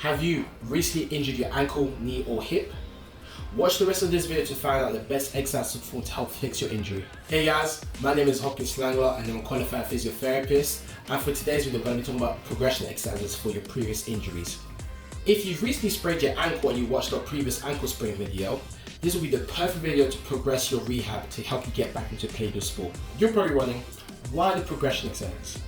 Have you recently injured your ankle, knee or hip? Watch the rest of this video to find out the best exercise to perform to help fix your injury. Hey guys, my name is Hopkins Slangler and I'm a qualified physiotherapist, and for today's video we're going to be talking about progression exercises for your previous injuries. If you've recently sprained your ankle and you watched our previous ankle sprain video, this will be the perfect video to progress your rehab to help you get back into playing your sport. You're probably wondering, why the progression exercises?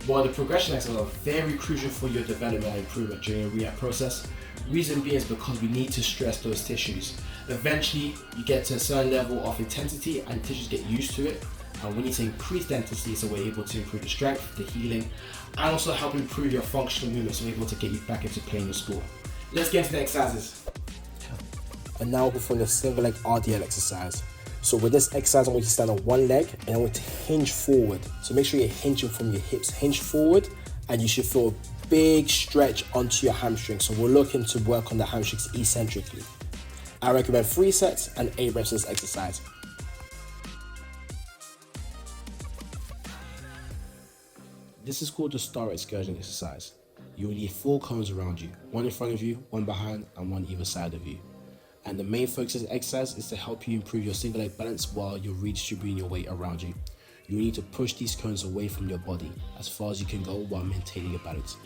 Well, the progression exercises are very crucial for your development and improvement during your rehab process. Reason being is because we need to stress those tissues. Eventually, you get to a certain level of intensity and tissues get used to it. And we need to increase the intensity so we're able to improve the strength, the healing, and also help improve your functional movement so we're able to get you back into playing your sport. Let's get into the exercises. And now we'll perform the single leg RDL exercise. So with this exercise, I want you to stand on one leg and I want you to hinge forward. So make sure you're hinging from your hips, hinge forward, and you should feel a big stretch onto your hamstrings. So we're looking to work on the hamstrings eccentrically. I recommend 3 sets and 8 reps of this exercise. This is called the star excursion exercise. You will need 4 cones around you, 1 in front of you, 1 behind, and 1 either side of you. And the main focus of the exercise is to help you improve your single leg balance while you're redistributing your weight around you. You need to push these cones away from your body as far as you can go while maintaining your balance.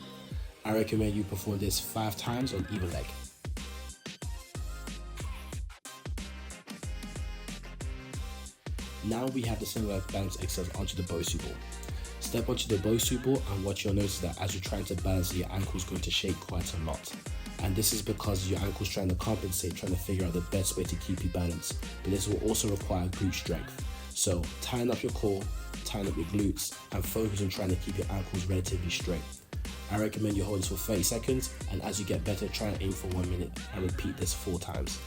I recommend you perform this 5 times on either leg. Now we have the single leg balance exercise onto the Bosu ball. Step onto the Bosu ball and what you'll notice that as you're trying to balance, your ankle is going to shake quite a lot. And this is because your ankle's trying to compensate, trying to figure out the best way to keep you balanced. But this will also require glute strength. So tighten up your core, tighten up your glutes, and focus on trying to keep your ankles relatively straight. I recommend you hold this for 30 seconds, and as you get better, try and aim for 1 minute and repeat this 4 times.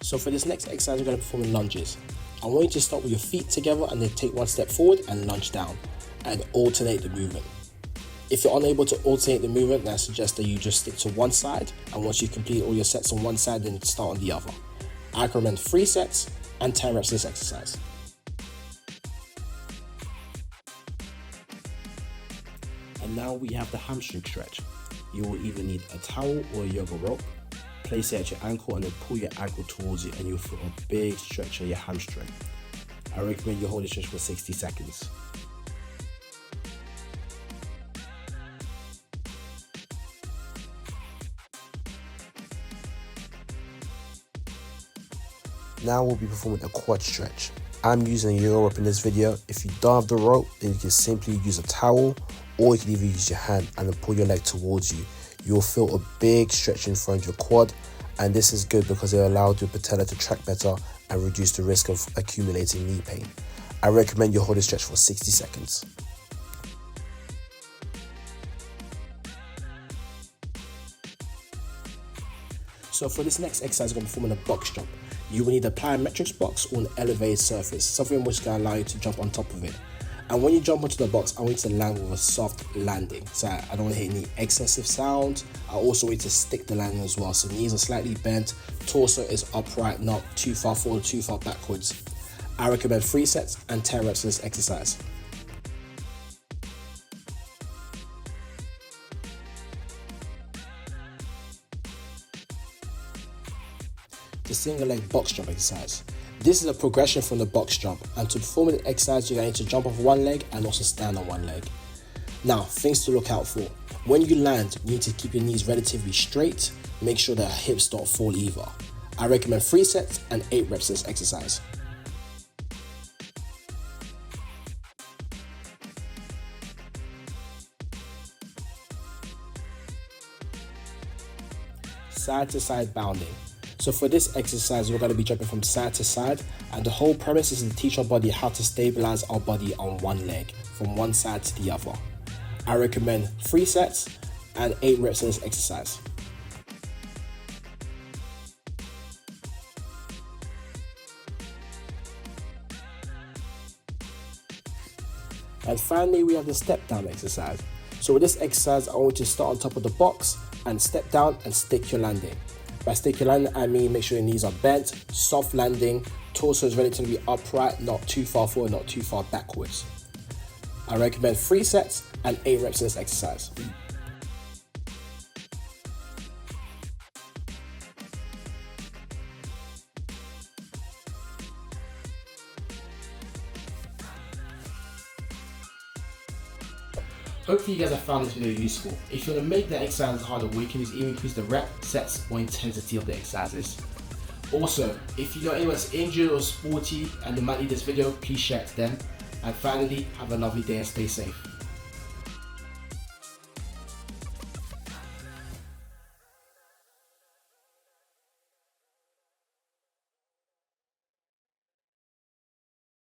So for this next exercise, we're going to perform lunges. I want you to start with your feet together and then take 1 step forward and lunge down and alternate the movement. If you're unable to alternate the movement, then I suggest that you just stick to one side, and once you complete all your sets on one side, then start on the other. I recommend 3 sets and 10 reps of this exercise. And now we have the hamstring stretch. You will either need a towel or a yoga rope. Place it at your ankle and then pull your ankle towards you and you'll feel a big stretch of your hamstring. I recommend you hold the stretch for 60 seconds. Now we'll be performing a quad stretch. I'm using a yoga rope in this video. If you don't have the rope, then you can simply use a towel, or you can even use your hand and then pull your leg towards you. You'll feel a big stretch in front of your quad, and this is good because it allows your patella to track better and reduce the risk of accumulating knee pain. I recommend you hold the stretch for 60 seconds. So for this next exercise, we're going to perform a box jump. You will need a plyometrics box or an elevated surface, something which can allow you to jump on top of it. And when you jump onto the box, I want you to land with a soft landing. So I don't want to hear any excessive sound. I also want you to stick the landing as well. So knees are slightly bent, torso is upright, not too far forward, too far backwards. I recommend 3 sets and 10 reps of this exercise. The single leg box jump exercise. This is a progression from the box jump, and to perform the exercise you're going to jump off one leg and also stand on one leg. Now, things to look out for. When you land, you need to keep your knees relatively straight. Make sure that hips don't fall either. I recommend 3 sets and 8 reps of this exercise. Side to side bounding. So for this exercise, we're going to be jumping from side to side, and the whole premise is to teach our body how to stabilize our body on one leg from one side to the other. I recommend 3 sets and 8 reps of this exercise. And finally, we have the step down exercise. So with this exercise, I want you to start on top of the box and step down and stick your landing. By stick your landing, I mean make sure your knees are bent, soft landing, torso is relatively upright, not too far forward, not too far backwards. I recommend 3 sets and 8 reps in this exercise. Hopefully you guys have found this video useful. If you want to make the exercises harder, what you can do is even increase the rep, sets, or intensity of the exercises. Also, if you know anyone that's injured or sporty and they might need this video, please share it to them. And finally, have a lovely day and stay safe.